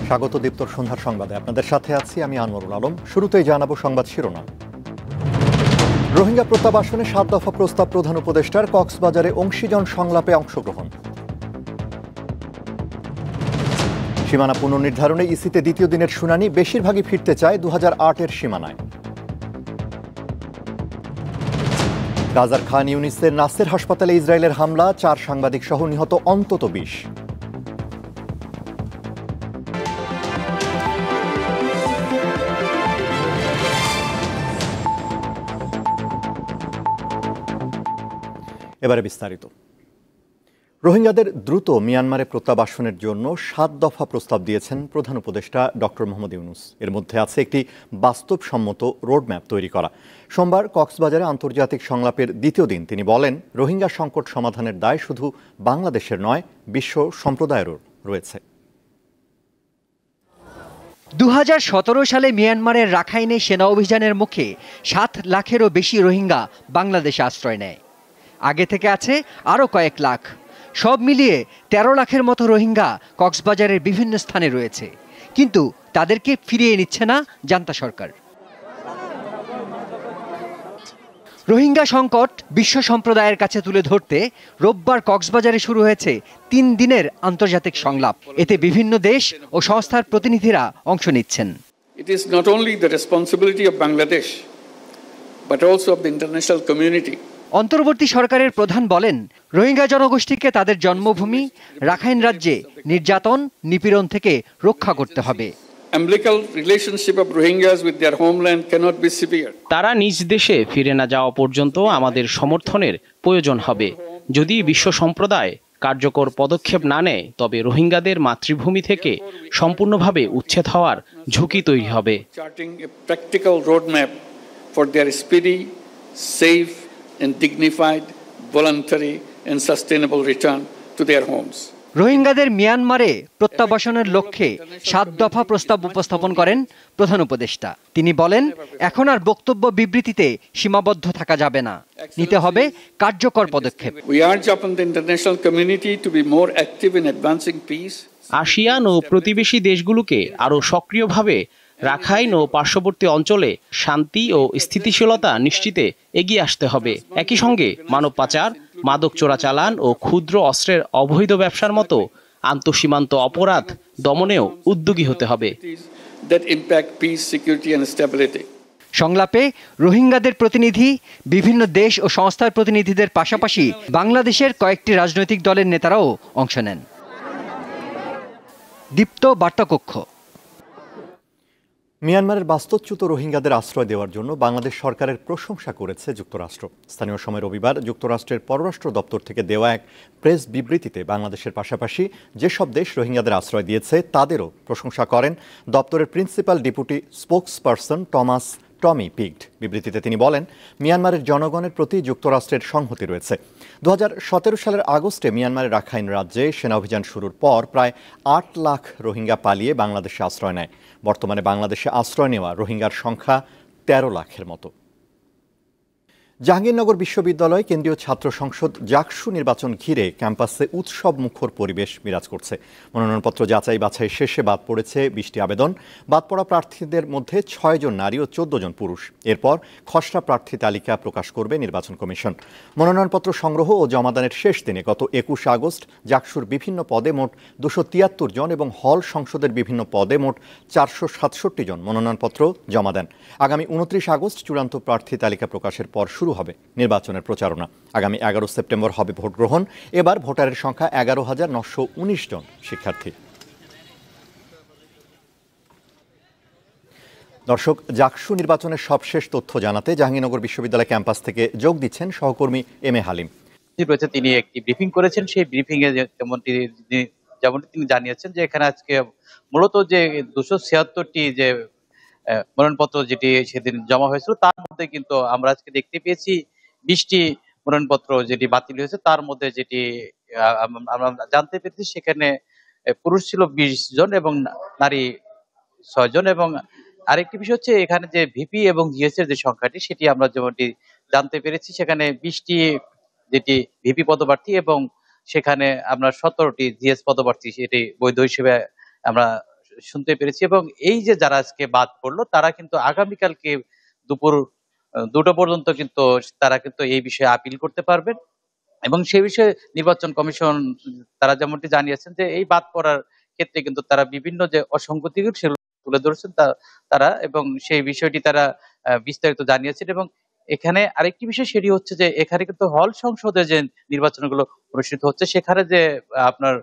স্বাগত দীপ্তর সন্ধ্যার সংবাদে আপনাদের সাথে আছি আমি আনোয়ারুল আলম। শুরুতেই জানাবো সংবাদ শিরোনাম। রোহিঙ্গা প্রত্যাবাসনে ৭ দফা প্রস্তাব প্রধান উপদেষ্টার, কক্সবাজারে অংশীজন সংলাপে অংশগ্রহণ। সীমানা পুনর্নির্ধারণে ইসিতে দ্বিতীয় দিনের শুনানি, বেশিরভাগই ফিরতে চায় ২০০৮-এর সীমানায়। গাজার খান ইউনিসের নাসের হাসপাতালে ইসরায়েলের হামলা, ৪ সাংবাদিক সহ নিহত অন্তত ২০। এবারে বিস্তারিত। রোহিঙ্গাদের দ্রুত মিয়ানমারে প্রত্যাবাসনের জন্য ৭ দফা প্রস্তাব দিয়েছেন প্রধান উপদেষ্টা ডক্টর মোহাম্মদ ইউনূস। এর মধ্যে আছে একটি বাস্তবসম্মত রোডম্যাপ তৈরি করা। সোমবার কক্সবাজারে আন্তর্জাতিক সংলাপের দ্বিতীয় দিন তিনি বলেন, রোহিঙ্গা সংকট সমাধানের দায় শুধু বাংলাদেশের নয়, বিশ্ব সম্প্রদায়েরও রয়েছে। ২০১৭ সালে মিয়ানমারের রাখাইনে সেনা অভিযানের মুখে ৭ লাখেরও বেশি রোহিঙ্গা বাংলাদেশে আশ্রয় নেয়। আগে থেকে আছে আরও কয়েক লাখ। সব মিলিয়ে ১৩ লাখের মতো রোহিঙ্গা কক্সবাজারের বিভিন্ন স্থানে রয়েছে, কিন্তু তাদেরকে ফিরিয়ে নিচ্ছে না জান্তা সরকার। রোহিঙ্গা সংকট বিশ্ব সম্প্রদায়ের কাছে তুলে ধরতে রোববার কক্সবাজারে শুরু হয়েছে ৩ দিনের আন্তর্জাতিক সংলাপ। এতে বিভিন্ন দেশ ও সংস্থার প্রতিনিধিরা অংশ নিচ্ছেন। It is not only the responsibility of Bangladesh, but also of the international community. অন্তর্বর্তী সরকারের প্রধান বলেন, রোহিঙ্গা জনগোষ্ঠীকে তাদের জন্মভূমি রাখাইন রাজ্যে নির্যাতন নিপীড়ন থেকে রক্ষা করতে হবে। Umbilical relationship of Rohingyas with their homeland cannot be severed. তারা নিজ দেশে ফিরে না যাওয়া পর্যন্ত আমাদের সমর্থনের প্রয়োজন হবে। যদি বিশ্ব সম্প্রদায় কার্যকর পদক্ষেপ না নেয়, তবে রোহিঙ্গাদের মাতৃভূমি থেকে সম্পূর্ণভাবে উচ্ছেদ হওয়ার ঝুঁকি তৈরি হবে। Charting a practical roadmap for their speedy, safe and dignified, voluntary and sustainable return to their homes. রোহিঙ্গাদের মিয়ানমারে প্রত্যাবাসনের লক্ষ্যে ৭ দফা প্রস্তাব উপস্থাপন করেন প্রধান উপদেষ্টা। তিনি বলেন, এখন আর বক্তব্য বিবৃতিতে সীমাবদ্ধ থাকা যাবে না, নিতে হবে কার্যকর পদক্ষেপ। We urge upon the international community to be more active in advancing peace. ASEAN ও প্রতিবেশী দেশগুলোকে আরও সক্রিয়ভাবে রাখাইন ও পার্শ্ববর্তী অঞ্চলে শান্তি ও স্থিতিশীলতা নিশ্চিতে এগিয়ে আসতে হবে। একই সঙ্গে মানব পাচার, মাদক চোরাচালান ও ক্ষুদ্র অস্ত্রের অবৈধ ব্যবসার মতো আন্তঃসীমান্ত অপরাধ দমনেও উদ্যোগী হতে হবে। That impact peace, security and stability. সংলাপে রোহিঙ্গাদের প্রতিনিধি, বিভিন্ন দেশ ও সংস্থার প্রতিনিধিদের পাশাপাশি বাংলাদেশের কয়েকটি রাজনৈতিক দলের নেতারাও অংশ নেন। দীপ্ত বার্তাকক্ষ। মিয়ানমারের বাস্তুচ্যুত রোহিঙ্গাদের আশ্রয় দেওয়ার জন্য বাংলাদেশ সরকারের প্রশংসা করেছে যুক্তরাষ্ট্র। স্থানীয় সময় রবিবার যুক্তরাষ্ট্রের পররাষ্ট্র দপ্তর থেকে দেওয়া এক প্রেস বিবৃতিতে বাংলাদেশের পাশাপাশি যেসব দেশ রোহিঙ্গাদের আশ্রয় দিয়েছে তাদেরও প্রশংসা করেন দপ্তরের প্রিন্সিপাল ডেপুটি স্পোকসপারসন টমি পিগড। বিবৃতিতে তিনি বলেন, মিয়ানমারের জনগণের প্রতি যুক্তরাষ্ট্রের সংহতি রয়েছে। ২০১৭ সালের আগস্টে মিয়ানমারের রাখাইন রাজ্যে সেনা অভিযান শুরুর পর প্রায় ৮ লাখ রোহিঙ্গা পালিয়ে বাংলাদেশে আশ্রয় নেয়। বর্তমানে বাংলাদেশে আশ্রয় নেওয়া রোহিঙ্গার সংখ্যা ১৩ লাখের মতো। জাহাঙ্গীরনগর বিশ্ববিদ্যালয় কেন্দ্রীয় ছাত্র সংসদ জাকসু নির্বাচন ঘিরে ক্যাম্পাসে উৎসব মুখর পরিবেশ বিরাজ করছে। মনোনয়নপত্র যাচাই বাছাই শেষে বাদ পড়েছে ২০টি আবেদন। বাদ পড়া প্রার্থীদের মধ্যে ৬ জন নারী ও ১৪ জন পুরুষ। এরপর খসড়া প্রার্থী তালিকা প্রকাশ করবে নির্বাচন কমিশন। মনোনয়নপত্র সংগ্রহ ও জমাদানের শেষ দিনে গত ২১ আগস্ট জাকসুর বিভিন্ন পদে মোট ২৭৩ জন এবং হল সংসদের বিভিন্ন পদে মোট ৪৬৭ জন মনোনয়নপত্র জমা দেন। আগামী ২৯ আগস্ট চূড়ান্ত প্রার্থী তালিকা প্রকাশের পর শুরু হবে নির্বাচনের প্রচারণা। আগামী ১১ সেপ্টেম্বর হবে ভোট গ্রহণ। এবার ভোটারের সংখ্যা ১১,৯১৯ জন শিক্ষার্থী। দর্শক, জাকসু নির্বাচনের সবশেষ তথ্য জানাতে জাহাঙ্গীরনগর বিশ্ববিদ্যালয় ক্যাম্পাস থেকে যোগ দিচ্ছেন সহকর্মী এম এ হালিম। তিনি একটি ব্রিফিং করেছেন। সেই ব্রিফিং এ যেমনটি তিনি জানিয়েছেন যে এখানে আজকে মূলত যে ২৭৬টি যে মনোনয়নপত্র যেটি সেদিন জমা হয়েছিল তার মধ্যে কিন্তু আমরা আজকে দেখতে পেয়েছি ২০টি মনোনয়নপত্র যেটি বাতিল হয়েছে। তার মধ্যে যেটি আমরা জানতে পেরেছি সেখানে পুরুষ ছিল ২০ জন এবং নারী ৬ জন। এবং আরেকটি বিষয় হচ্ছে এখানে যে ভিপি এবং জিএস এর যে সংখ্যাটি সেটি আমরা যেমনটি জানতে পেরেছি সেখানে ২০টি যেটি ভিপি পদপ্রার্থী এবং সেখানে আমরা ১৭টি জিএস পদপ্রার্থী সেটি বৈধ হিসেবে আমরা শুনতে পেরেছি। এবং এই যে যারা আজকে বাদ পড়লো তারা কিন্তু আগামীকালকে দুপুর 2টা পর্যন্ত কিন্তু তারা কিন্তু এই বিষয়ে আপিল করতে পারবেন। এবং সেই বিষয়ে নির্বাচন কমিশন তারা যেমনটি জানিয়েছেন যে এই বাদ পড়ার ক্ষেত্রে কিন্তু তারা বিভিন্ন যে অসঙ্গতি সেগুলো তুলে ধরেছেন তারা, এবং সেই বিষয়টি তারা বিস্তারিত জানিয়েছেন। এবং এখানে আরেকটি বিষয় সেটি হচ্ছে যে এখানে কিন্তু হল সংসদে যে নির্বাচনগুলো অনুষ্ঠিত হচ্ছে সেখানে যে আপনার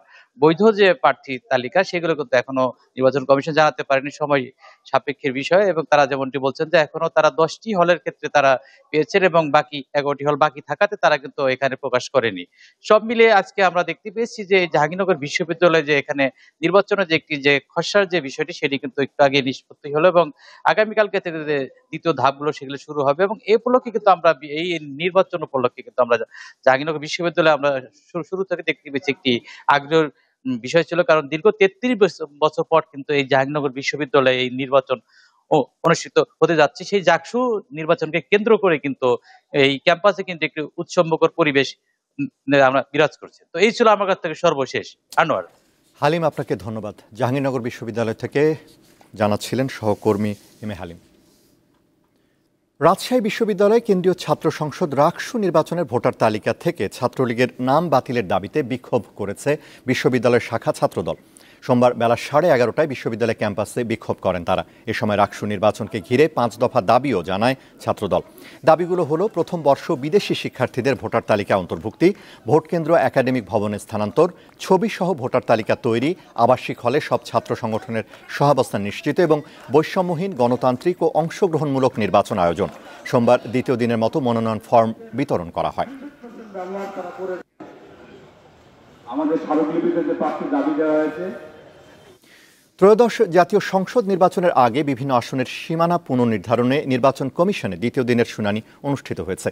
বৈধ যে প্রার্থী তালিকা সেগুলো কিন্তু এখনো নির্বাচন কমিশন জানাতে পারেনি, সময় সাপেক্ষের বিষয়। এবং তারা যেমনটি বলছেন যে এখনো তারা 10টি হলের ক্ষেত্রে তারা পেয়েছেন এবং বাকি 11টি হল বাকি থাকাতে তারা কিন্তু এখানে প্রকাশ করেনি। সব মিলিয়ে আজকে আমরা দেখতে পেয়েছি যে জাহাঙ্গীরনগর বিশ্ববিদ্যালয়ে যে এখানে নির্বাচনের যে একটি যে খসড়ার যে বিষয়টি সেটি কিন্তু একটু আগে নিষ্পত্তি হলো এবং আগামীকালকে থেকে যে দ্বিতীয় ধাপগুলো সেগুলো শুরু হবে। এবং এই উপলক্ষে কিন্তু আমরা এই নির্বাচন উপলক্ষে কিন্তু আমরা জাহাঙ্গীরনগর বিশ্ববিদ্যালয়ে আমরা শুরু থেকে দেখতে পেয়েছি একটি আগ্রহের বিষয় ছিল, কারণ দীর্ঘ 33 বছর পর কিন্তু এই জাহাঙ্গীরনগর বিশ্ববিদ্যালয়ে এই নির্বাচন অনুষ্ঠিত হতে যাচ্ছে। সেই জাকসু নির্বাচনকে কেন্দ্র করে কিন্তু এই ক্যাম্পাসে কিন্তু একটি উৎসবমুখর পরিবেশ আমরা বিরাজ করছি। তো এই ছিল আমার কাছ থেকে সর্বশেষ। আনোয়ার। হালিম, আপনাকে ধন্যবাদ। জাহাঙ্গীরনগর বিশ্ববিদ্যালয় থেকে জানাচ্ছিলেন সহকর্মী এম এ হালিম। রাজশাহী বিশ্ববিদ্যালয় কেন্দ্রীয় ছাত্র সংসদ রাকসু নির্বাচনের ভোটার তালিকা থেকে ছাত্রলীগের নাম বাতিলের দাবিতে বিক্ষোভ করেছে বিশ্ববিদ্যালয়ের শাখা ছাত্রদল। সোমবার বেলা 11:30টায় বিশ্ববিদ্যালয় ক্যাম্পাসে বিক্ষোভ করেন তারা। এ সময় রাকসু নির্বাচনকে ঘিরে 5 দফা দাবিও জানায় ছাত্রদল। দাবিগুলো হলো প্রথম বর্ষ বিদেশি শিক্ষার্থীদের ভোটার তালিকা অন্তর্ভুক্তি, ভোটকেন্দ্র একাডেমিক ভবনে স্থানান্তর, ছবিসহ ভোটার তালিকা তৈরি, আবাসিক হলে সব ছাত্র সংগঠনের সহাবস্থান নিশ্চিত এবং বৈষম্যহীন গণতান্ত্রিক ও অংশগ্রহণমূলক নির্বাচন আয়োজন। সোমবার দ্বিতীয় দিনের মতো মনোনয়ন ফর্ম বিতরণ করা হয়। আমাদের স্মারকলিপিতে যে 5টি দাবি দেওয়া হয়েছে, ত্রয়োদশ জাতীয় সংসদ নির্বাচনের আগে বিভিন্ন আসনের সীমানা পুনর্নির্ধারণে নির্বাচন কমিশনে দ্বিতীয় দিনের শুনানি অনুষ্ঠিত হয়েছে।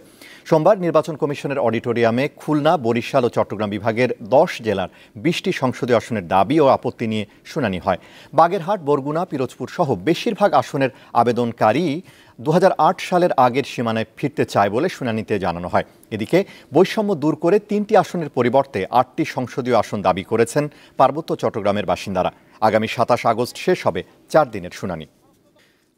সোমবার নির্বাচন কমিশনের অডিটোরিয়ামে খুলনা, বরিশাল ও চট্টগ্রাম বিভাগের 10 জেলার 20টি সংসদীয় আসনের দাবি ও আপত্তি নিয়ে শুনানি হয়। বাগেরহাট, বরগুনা, পিরোজপুর সহ বেশিরভাগ আসনের আবেদনকারী 2008 সালের আগের সীমানায় ফিরতে চায় বলে শুনানিতে জানানো হয়। এদিকে বৈষম্য দূর করে 3টি আসনের পরিবর্তে 8টি সংসদীয় আসন দাবি করেছেন পার্বত্য চট্টগ্রামের বাসিন্দারা। আগামী 27 আগস্ট শেষ হবে 4 দিনের শুনানি।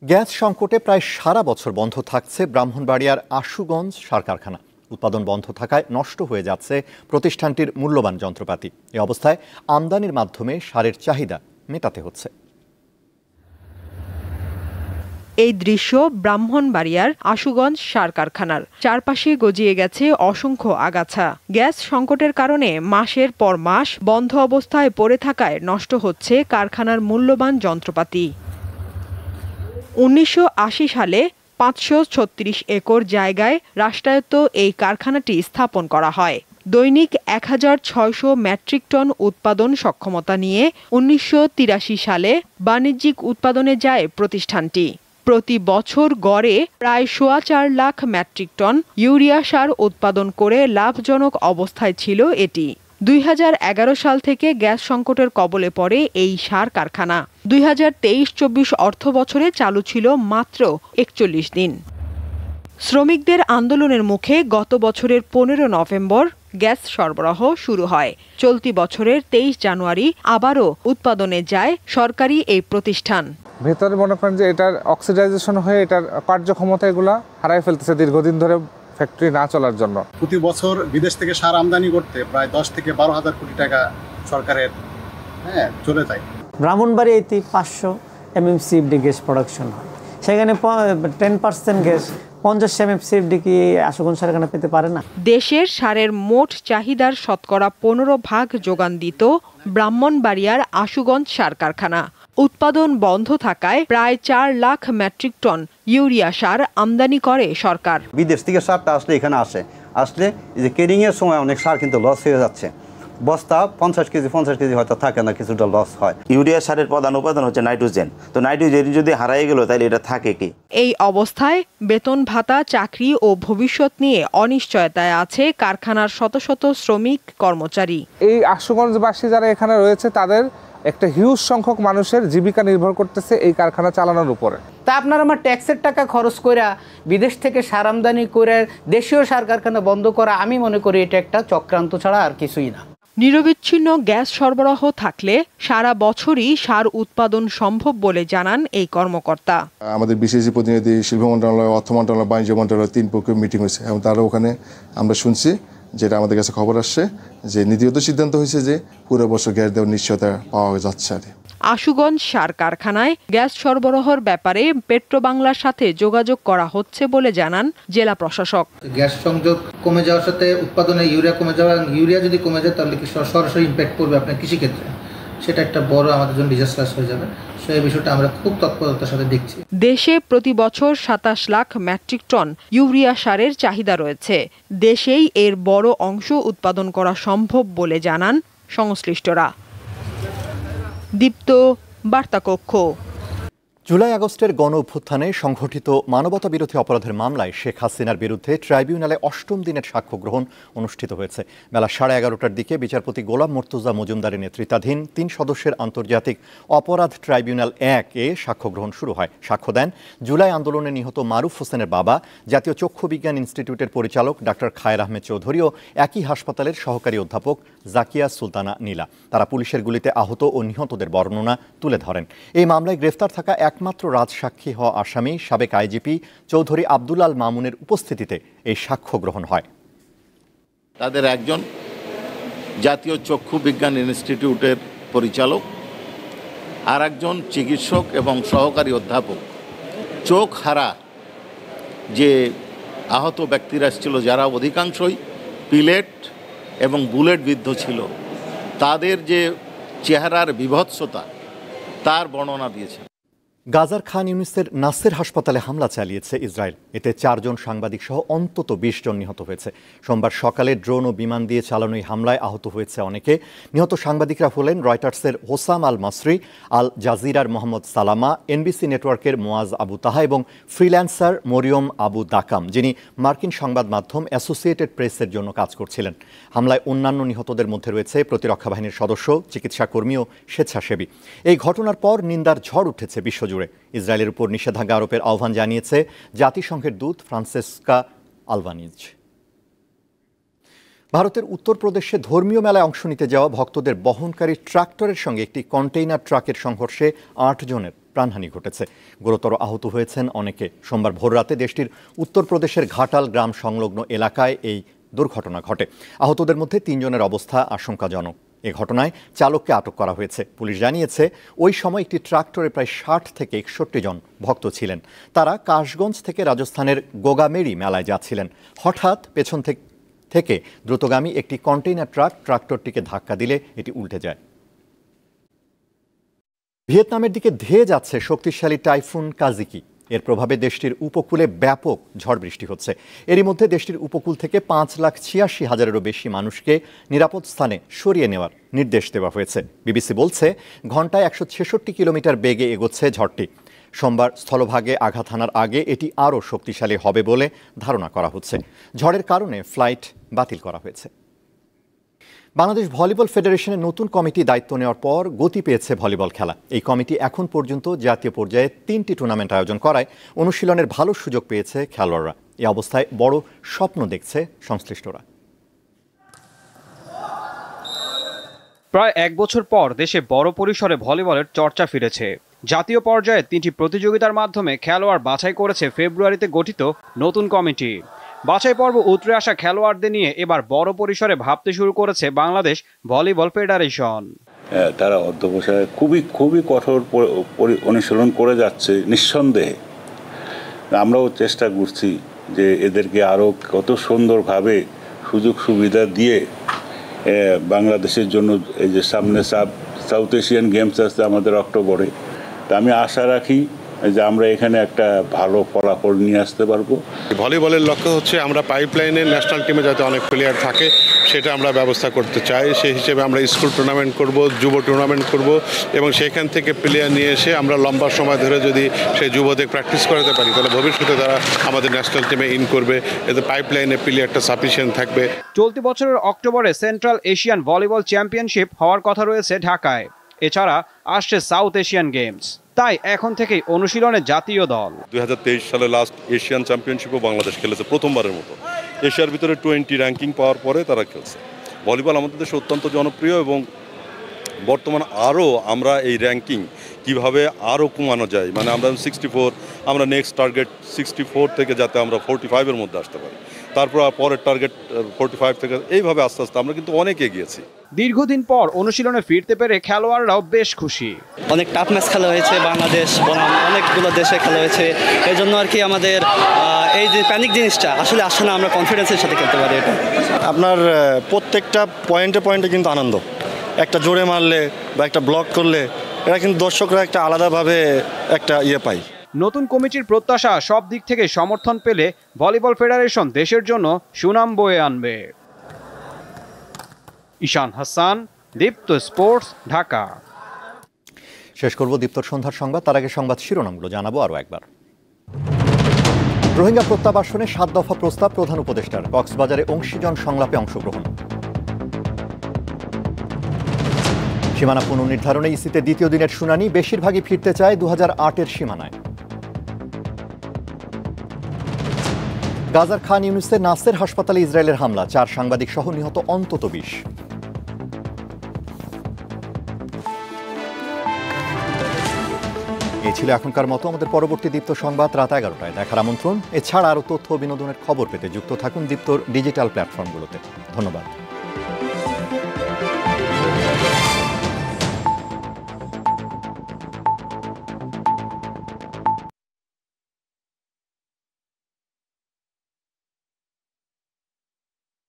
গ্যাস সংকটে প্রায় সারা বছর বন্ধ থাকছে ব্রাহ্মণবাড়িয়ার আশুগঞ্জ সার কারখানা। উৎপাদন বন্ধ থাকায় নষ্ট হয়ে যাচ্ছে প্রতিষ্ঠানটির মূল্যবান যন্ত্রপাতি। এ অবস্থায় আমদানির মাধ্যমে সারের চাহিদা মেটাতে হচ্ছে। এই দৃশ্য ব্রাহ্মণবাড়িয়ার আশুগঞ্জ সার কারখানার। চারপাশে গজিয়ে গেছে অসংখ্য আগাছা। গ্যাস সংকটের কারণে মাসের পর মাস বন্ধ অবস্থায় পড়ে থাকায় নষ্ট হচ্ছে কারখানার মূল্যবান যন্ত্রপাতি। 1980 সালে 536 একর জায়গায় রাষ্ট্রায়ত্ত এই কারখানাটি স্থাপন করা হয়। দৈনিক 1600 মেট্রিক টন উৎপাদন সক্ষমতা নিয়ে 1983 সালে বাণিজ্যিক উৎপাদনে যায় প্রতিষ্ঠানটি। প্রতি বছর গড়ে প্রায় 4.25 লাখ মেট্রিক টন ইউরিয়া সার উৎপাদন করে লাভজনক অবস্থায় ছিল এটি। 2011 সাল থেকে গ্যাস সংকটের কবলে পড়ে এই সার কারখানা। 2023-24 অর্থ বছরে চালু ছিল মাত্র 41 দিন। শ্রমিকদের আন্দোলনের মুখে গত বছরের 15 নভেম্বর গ্যাস সরবরাহ শুরু হয়। চলতি বছরের 23 জানুয়ারি আবারও উৎপাদনে যায় সরকারি এই প্রতিষ্ঠান। ভেতরে মনে করেন যে এটার অক্সিডাইজেশন হয়ে এটার কার্যক্ষমতা এগুলা হারাই ফেলতেছে দীর্ঘদিন ধরে ফ্যাক্টরি না চলার জন্য। প্রতি বছর বিদেশ থেকে সার আমদানি করতে প্রায় 10 থেকে 12 হাজার কোটি টাকা সরকারের চলে যায়। ব্রাহ্মণবাড়িয়াতে 500 MMCFD গ্যাস প্রোডাকশন হয়, সেখানে 10% গ্যাস 50 MMCFD কি আশুগঞ্জ সারখানা পেতে পারে না। দেশের সারের মোট চাহিদার শতকরা 15% যোগান দিত ব্রাহ্মণবাড়িয়ার আশুগঞ্জ সার কারখানা। উৎপাদন বন্ধ থাকায় প্রায় 4 লাখ মেট্রিক টন ইউরিয়া সার আমদানি করে সরকার। বিদেশ থেকে সারটা আসলে এখানে আসলে যে কেরিং এর সময় অনেক সার কিন্তু লস হয়ে যাচ্ছে। বস্তা 50 কেজি হয়তো থাকে না, কিছুটা লস হয়। ইউরিয়া সারের প্রধান উপাদান হচ্ছে নাইট্রোজেন, তো নাইট্রোজেন যদি হারাই গেল তাহলে এটা থাকে কি? এই অবস্থায় বেতন ভাতা, চাকরি ও ভবিষ্যৎ নিয়ে অনিশ্চয়তায় আছে কারখানার শত শত শ্রমিক কর্মচারী। এই আশুগঞ্জবাসী যারা এখানে রয়েছে তাদের একটা হিউজ সংখ্যক মানুষের জীবিকা নির্ভর করতেছে এই কারখানা চালানোর উপরে। তা আপনার আমার ট্যাক্সের টাকা খরচ করে বিদেশ থেকে সার আমদানি করে দেশীয় সার কারখানা বন্ধ করা, আমি মনে করি এটা একটা চক্রান্ত ছাড়া আর কিছুই না। নিরবিচ্ছিন্ন গ্যাস সরবরাহ থাকলে সারা বছরই সার উৎপাদন সম্ভব বলে জানান এই কর্মকর্তা। আমাদের বিশেষ প্রতিনিধি শিল্প মন্ত্রণালয়, অর্থ মন্ত্রণালয়, বাণিজ্য মন্ত্রণালয় 3 পক্ষের মিটিং হয়েছে এবং তারা ওখানে আমরা শুনছি, যেটা আমাদের কাছে খবর আসছে যে নীতিগত সিদ্ধান্ত হয়েছে যে পুরো বছর গ্যাস দেওয়ার নিশ্চয়তা পাওয়া যাচ্ছে। আশুগঞ্জ সার কারখানায় গ্যাস সরবরাহের ব্যাপারে পেট্রোবাংলার সাথে যোগাযোগ করা হচ্ছে বলে জানান জেলা প্রশাসক। গ্যাস সংযোগ কমে যাওয়ার সাথে উৎপাদনে ইউরিয়া কমে যাওয়া, ইউরিয়া যদি কমে যায় তাহলে কি সরাসরি ইম্প্যাক্ট পড়বে আপনার কৃষিক্ষেত্রে, সেটা একটা বড় আমাদের জন্য ডিজাস্টার হয়ে যাবে। সেই বিষয়টা আমরা খুব তৎপরতার সাথে দেখছি। দেশে প্রতি বছর 27 লাখ মেট্রিক টন ইউরিয়া সারের চাহিদা রয়েছে। দেশেই এর বড় অংশ উৎপাদন করা সম্ভব বলে জানান সংশ্লিষ্টরা। দীপ্ত, বার্তাকক্ষ। জুলাই আগস্টের গণ অভ্যুত্থানে সংঘটিত মানবতা বিরোধী অপরাধের মামলায় শেখ হাসিনার বিরুদ্ধে ট্রাইব্যুনালে ৮ম দিনের সাক্ষ্য গ্রহণ অনুষ্ঠিত হয়েছে। বেলা 11:30টার দিকে বিচারপতি গোলাম মর্তুজা মজুমদারের নেতৃত্বাধীন 3 সদস্যের আন্তর্জাতিক অপরাধ ট্রাইব্যুনাল 1-এ সাক্ষ্য গ্রহণ শুরু হয়। সাক্ষ্য দেন জুলাই আন্দোলনে নিহত মারুফ হোসেনের বাবা, জাতীয় চক্ষু বিজ্ঞান ইনস্টিটিউটের পরিচালক ডাক্তার খায়ের আহমেদ চৌধুরী ও একই হাসপাতালের সহকারী অধ্যাপক জাকিয়া সুলতানা নীলা। তারা পুলিশের গুলিতে আহত ও নিহতদের বর্ণনা তুলে ধরেন। এই মামলায় গ্রেফতার থাকা একমাত্র রাজসাক্ষী হওয়া আসামি সাবেক আইজিপি চৌধুরী আব্দুল আল মামুনের উপস্থিতিতে এই সাক্ষ্য গ্রহণ হয়। তাদের একজন জাতীয় চক্ষু বিজ্ঞান ইনস্টিটিউটের পরিচালক, আর একজন চিকিৎসক এবং সহকারী অধ্যাপক। চোখ হারা যে আহত ব্যক্তিরা ছিল, যারা অধিকাংশই পিলেট এবং বুলেট বিদ্ধ ছিল, তাদের যে চেহারার বিভৎসতা তার বর্ণনা দিয়েছেন। গাজার খান ইউনিসের নাসের হাসপাতালে হামলা চালিয়েছে ইসরায়েল। এতে 4 জন সাংবাদিক সহ অন্তত 20 জন নিহত হয়েছে। সোমবার সকালে ড্রোন ও বিমান দিয়ে চালানো এই হামলায় আহত হয়েছে অনেকে। নিহত সাংবাদিকরা হলেন রয়টার্সের হোসাম আল মাসরি, আল জাজিরার মোহাম্মদ সালামা, এনবিসি নেটওয়ার্কের মোয়াজ আবু তাহা এবং ফ্রিল্যান্সার মরিয়ম আবু দাকাম, যিনি মার্কিন সংবাদ মাধ্যম অ্যাসোসিয়েটেড প্রেসের জন্য কাজ করছিলেন। হামলায় অন্যান্য নিহতদের মধ্যে রয়েছে প্রতিরক্ষা বাহিনীর সদস্য, চিকিৎসাকর্মী ও স্বেচ্ছাসেবী। এই ঘটনার পর নিন্দার ঝড় উঠেছে বিশ্বজুড়ে। ইসরায়েলের উপর নিষেধাজ্ঞা আরোপের আহ্বান জানিয়েছে জাতিসংঘের দূত ফ্রান্সেসকা আলবানিজ। ভারতের উত্তরপ্রদেশে ধর্মীয় মেলায় অংশ নিতে যাওয়া ভক্তদের বহনকারী ট্রাক্টরের সঙ্গে একটি কন্টেইনার ট্রাকের সংঘর্ষে 8 জনের প্রাণহানি ঘটেছে। গুরুতর আহত হয়েছেন অনেকে। সোমবার ভোররাতে দেশটির উত্তরপ্রদেশের ঘাটাল গ্রাম সংলগ্ন এলাকায় এই দুর্ঘটনা ঘটে। আহতদের মধ্যে 3 জনের অবস্থা আশঙ্কাজনক। এ ঘটনায় চালককে আটক করা হয়েছে। পুলিশ জানিয়েছে ওই সময় একটি ট্রাক্টরে প্রায় 60 থেকে 61 জন ভক্ত ছিলেন। তারা কাশগঞ্জ থেকে রাজস্থানের গোগামেড়ি মেলায় যাচ্ছিলেন। হঠাৎ পেছন থেকে দ্রুতগামী একটি কন্টেইনার ট্রাক ট্রাক্টরটিকে ধাক্কা দিলে এটি উল্টে যায়। ভিয়েতনামের দিকে ধেয়ে যাচ্ছে শক্তিশালী টাইফুন কাজিকি। এর প্রভাবে দেশটির উপকূলে ব্যাপক ঝড় বৃষ্টি হচ্ছে। এরই মধ্যে দেশটির উপকূল থেকে 5,86,000-এরও বেশি মানুষকে নিরাপদ স্থানে সরিয়ে নেওয়ার নির্দেশ দেওয়া হয়েছে। বিবিসি বলছে ঘন্টায় 166 কিলোমিটার বেগে এগোচ্ছে ঝড়টি। সোমবার স্থলভাগে আঘাত হানার আগে এটি আরও শক্তিশালী হবে বলে ধারণা করা হচ্ছে। ঝড়ের কারণে ফ্লাইট বাতিল করা হয়েছে। বাংলাদেশ ভলিবল ফেডারেশনের নতুন কমিটি দায়িত্ব নেওয়ার পর গতি পেয়েছে ভলিবল খেলা। এই কমিটি এখন পর্যন্ত জাতীয় পর্যায়ে 3টি টুর্নামেন্ট আয়োজন করায় অনুশীলনের ভালো সুযোগ পেয়েছে খেলোয়াড়রা। এই অবস্থায় বড় স্বপ্ন দেখছে সংশ্লিষ্টরা। প্রায় 1 বছর পর দেশে বড় পরিসরে ভলিবলের চর্চা ফিরেছে। জাতীয় পর্যায়ে 3টি প্রতিযোগিতার মাধ্যমে খেলোয়াড় বাছাই করেছে ফেব্রুয়ারিতে গঠিত নতুন কমিটি। বাছাই পর্ব উতরে আসা খেলোয়াড়দের নিয়ে এবার বড় পরিসরে ভাবতে শুরু করেছে বাংলাদেশ ভলিবল ফেডারেশন। তারা অধ্যবসায় খুবই কঠোর অনুশীলন করে যাচ্ছে নিঃসন্দেহে। আমরাও চেষ্টা করছি যে এদেরকে আরও কত সুন্দরভাবে সুযোগ সুবিধা দিয়ে বাংলাদেশের জন্য এই যে সামনে সাউথ এশিয়ান গেমস আসছে আমাদের অক্টোবরে, তা আমি আশা রাখি যে আমরা এখানে একটা ভালো ফলাফল নিয়ে আসতে পারবো। ভলিবলের লক্ষ্য হচ্ছে আমরা পাইপলাইনে ন্যাশনাল টিমে যাতে অনেক প্লেয়ার থাকে সেটা আমরা ব্যবস্থা করতে চাই। সেই হিসেবে আমরা স্কুল টুর্নামেন্ট করব, যুব টুর্নামেন্ট করব এবং সেখান থেকে প্লেয়ার নিয়ে এসে আমরা লম্বা সময় ধরে যদি সেই যুবদের প্র্যাকটিস করাতে পারি তাহলে ভবিষ্যতে তারা আমাদের ন্যাশনাল টিমে ইন করবে। এতে পাইপলাইনে প্লেয়ারটা সাফিসিয়েন্ট থাকবে। চলতি বছরের অক্টোবরে সেন্ট্রাল এশিয়ান ভলিবল চ্যাম্পিয়নশিপ হওয়ার কথা রয়েছে ঢাকায়। এছাড়া আসছে সাউথ এশিয়ান গেমস। তাই এখন থেকেই অনুশীলনে জাতীয় দল। 2023 সালে লাস্ট এশিয়ান চ্যাম্পিয়নশিপও বাংলাদেশ খেলেছে প্রথমবারের মতো। এশিয়ার ভিতরে 20 র্যাঙ্কিং পাওয়ার পরে তারা খেলছে। ভলিবল আমাদের দেশে অত্যন্ত জনপ্রিয় এবং বর্তমানে আরও আমরা এই র্যাঙ্কিং কিভাবে আরও কমানো যায়, মানে আমরা 64, আমরা নেক্সট টার্গেট 64 থেকে যাতে আমরা 45-এর মধ্যে আসতে পারি, তারপর পরের টার্গেট 45 থেকে, এইভাবে আস্তে আস্তে আমরা কিন্তু অনেক এগিয়েছি। দীর্ঘদিন পর অনুশীলনে ফিরতে পেরে খেলোয়াড়রাও বেশ খুশি। অনেক টাফ ম্যাচ খেলা হয়েছে, বাংলাদেশ বনাম অনেকগুলো দেশে খেলা হয়েছে, এই জন্য আর কি আমাদের এই যে প্যানিক জিনিসটা আসলে আসে না, আমরা কনফিডেন্সের সাথে খেলতে পারি। এটা আপনার প্রত্যেকটা পয়েন্টে পয়েন্টে কিন্তু আনন্দ, একটা জোরে মারলে বা একটা ব্লক করলে এটা কিন্তু দর্শকরা একটা আলাদাভাবে একটা পায়। নতুন কমিটির প্রত্যাশা সব দিক থেকে সমর্থন পেলে ভলিবল ফেডারেশন দেশের জন্য সুনাম বয়ে আনবে। ঈশান হাসান, দীপ্ত স্পোর্টস, ঢাকা। শেষ করব দীপ্তর সন্ধ্যার সংবাদ, তার আগে সংবাদ শিরোনামগুলো জানাবো আরও একবার। রোহিঙ্গা প্রত্যাবাসনে 7 দফা প্রস্তাব প্রধান উপদেষ্টার, কক্সবাজারে অংশীজন সংলাপে অংশগ্রহণ। সীমানা পুনর্নির্ধারণে ইসিতে দ্বিতীয় দিনের শুনানি, বেশিরভাগই ফিরতে চায় 2008-এর সীমানায়। গাজার খান ইউনিসের নাসের হাসপাতালে ইসরায়েলের হামলা, 4 সাংবাদিক সহ নিহত অন্তত 20। এই ছিল এখনকার মতো। আমাদের পরবর্তী দীপ্ত সংবাদ রাত 11টায় দেখার আমন্ত্রণ। এছাড়া আরও তথ্য ও বিনোদনের খবর পেতে যুক্ত থাকুন দীপ্তর ডিজিটাল প্ল্যাটফর্মগুলোতে। ধন্যবাদ।